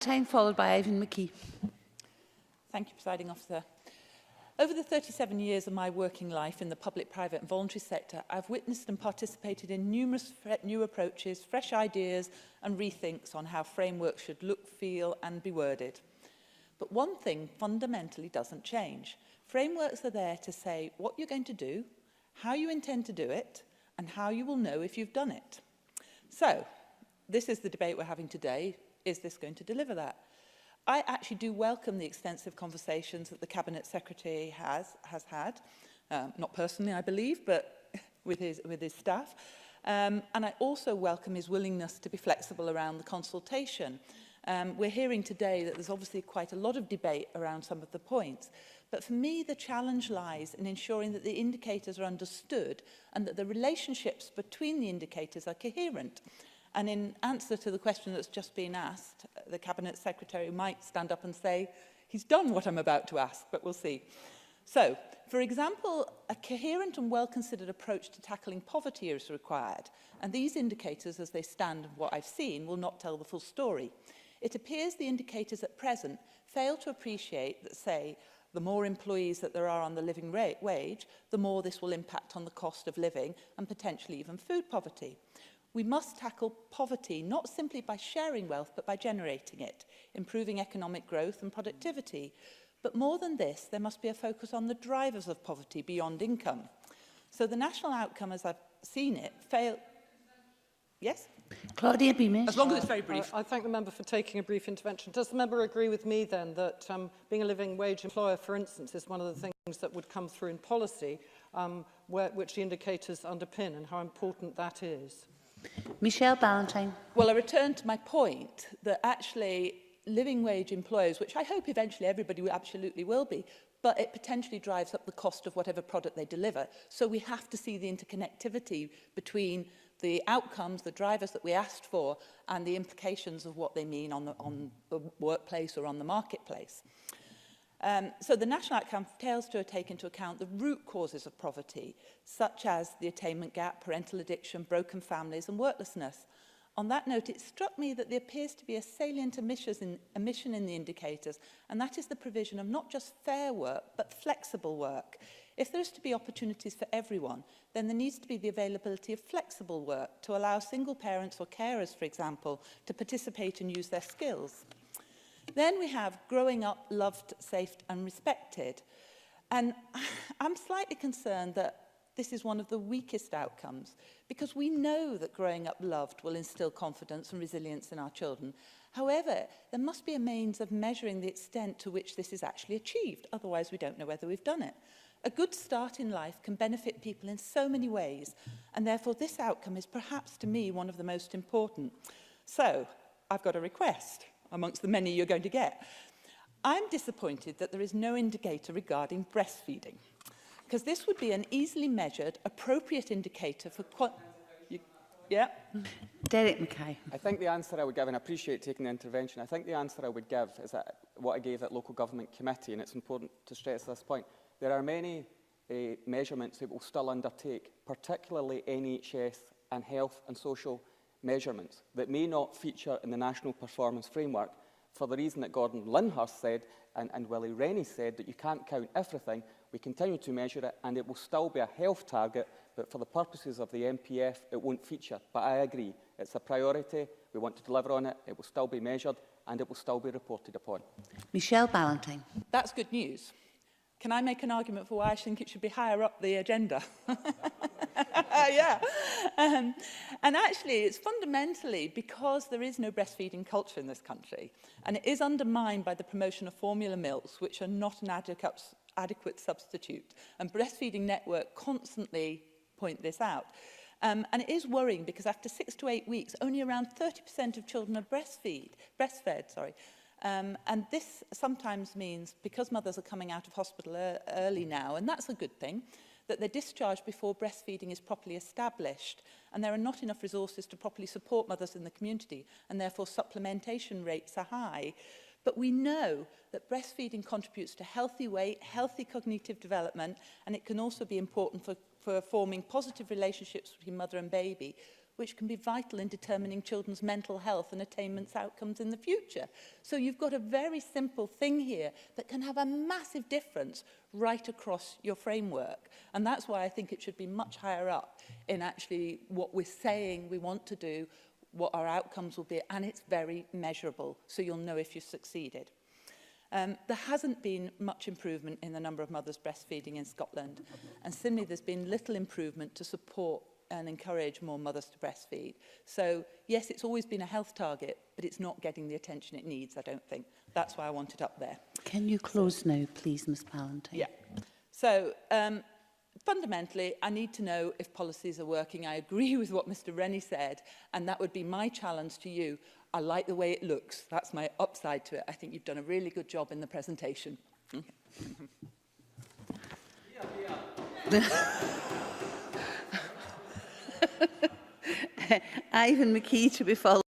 Ballantyne, followed by Ivan McKee. Thank you, Presiding Officer. Over the 37 years of my working life in the public, private and voluntary sector, I've witnessed and participated in numerous new approaches, fresh ideas and rethinks on how frameworks should look, feel and be worded. But one thing fundamentally doesn't change. Frameworks are there to say what you're going to do, how you intend to do it, and how you will know if you've done it. So, this is the debate we're having today. Is this going to deliver that? I actually do welcome the extensive conversations that the Cabinet Secretary has had, not personally, I believe, but with his staff. And I also welcome his willingness to be flexible around the consultation. We're hearing today that there's obviously quite a lot of debate around some of the points. But for me, the challenge lies in ensuring that the indicators are understood and that the relationships between the indicators are coherent. And in answer to the question that's just been asked, the Cabinet Secretary might stand up and say, he's done what I'm about to ask, but we'll see. So, for example, a coherent and well-considered approach to tackling poverty is required. And these indicators, as they stand and what I've seen, will not tell the full story. It appears the indicators at present fail to appreciate that, say, the more employees that there are on the living wage, the more this will impact on the cost of living and potentially even food poverty. We must tackle poverty not simply by sharing wealth, but by generating it, improving economic growth and productivity. But more than this, there must be a focus on the drivers of poverty beyond income. So the national outcome, as I've seen it, failed... Yes? Claudia Beamish. As long as it's very brief. I thank the member for taking a brief intervention. Does the member agree with me then that being a living wage employer, for instance, is one of the things that would come through in policy, which the indicators underpin, and how important that is? Michelle Ballantyne. Well, I return to my point that actually living wage employers, which I hope eventually everybody absolutely will be, but it potentially drives up the cost of whatever product they deliver. So we have to see the interconnectivity between the outcomes, the drivers that we asked for, and the implications of what they mean on the workplace or on the marketplace. So the national outcome fails to take into account the root causes of poverty, such as the attainment gap, parental addiction, broken families and worklessness. On that note, it struck me that there appears to be a salient omission in the indicators, and that is the provision of not just fair work, but flexible work. If there is to be opportunities for everyone, then there needs to be the availability of flexible work to allow single parents or carers, for example, to participate and use their skills. Then we have growing up, loved, safe and respected. And I'm slightly concerned that this is one of the weakest outcomes, because we know that growing up loved will instill confidence and resilience in our children. However, there must be a means of measuring the extent to which this is actually achieved. Otherwise, we don't know whether we've done it. A good start in life can benefit people in so many ways, and therefore this outcome is perhaps to me one of the most important. So, I've got a request amongst the many you're going to get. I'm disappointed that there is no indicator regarding breastfeeding, because this would be an easily measured, appropriate indicator for... Yeah? Derek Mackay. I think the answer I would give, and I appreciate taking the intervention, I think the answer I would give is that what I gave at Local Government Committee, and it's important to stress this point. There are many measurements that we'll still undertake, particularly NHS and health and social measurements, that may not feature in the National Performance Framework for the reason that Gordon Lyndhurst said and Willie Rennie said, that you can't count everything. We continue to measure it, and it will still be a health target, but for the purposes of the MPF, it won't feature. But I agree, it's a priority, we want to deliver on it, it will still be measured, and it will still be reported upon. Michelle Ballantyne. That's good news. Can I make an argument for why I think it should be higher up the agenda? Yeah. And actually, it's fundamentally because there is no breastfeeding culture in this country, and it is undermined by the promotion of formula milks, which are not an adequate substitute. And Breastfeeding Network constantly point this out. And it is worrying because after 6 to 8 weeks, only around 30% of children are breastfed. And this sometimes means, because mothers are coming out of hospital early now, and that's a good thing, that they're discharged before breastfeeding is properly established, and there are not enough resources to properly support mothers in the community, and therefore supplementation rates are high. But we know that breastfeeding contributes to healthy weight, healthy cognitive development, and it can also be important for forming positive relationships between mother and baby, which can be vital in determining children's mental health and attainment outcomes in the future. So you've got a very simple thing here that can have a massive difference right across your framework. And that's why I think it should be much higher up in actually what we're saying we want to do, what our outcomes will be, and it's very measurable, so you'll know if you've succeeded. There hasn't been much improvement in the number of mothers breastfeeding in Scotland, and similarly there's been little improvement to support and encourage more mothers to breastfeed. So yes, it's always been a health target, but it's not getting the attention it needs, I don't think. That's why I want it up there. Can you close now, please, Ms Ballantyne? Yeah. So fundamentally, I need to know if policies are working. I agree with what Mr Rennie said, and that would be my challenge to you. I like the way it looks. That's my upside to it. I think you've done a really good job in the presentation. Ivan McKee to be followed.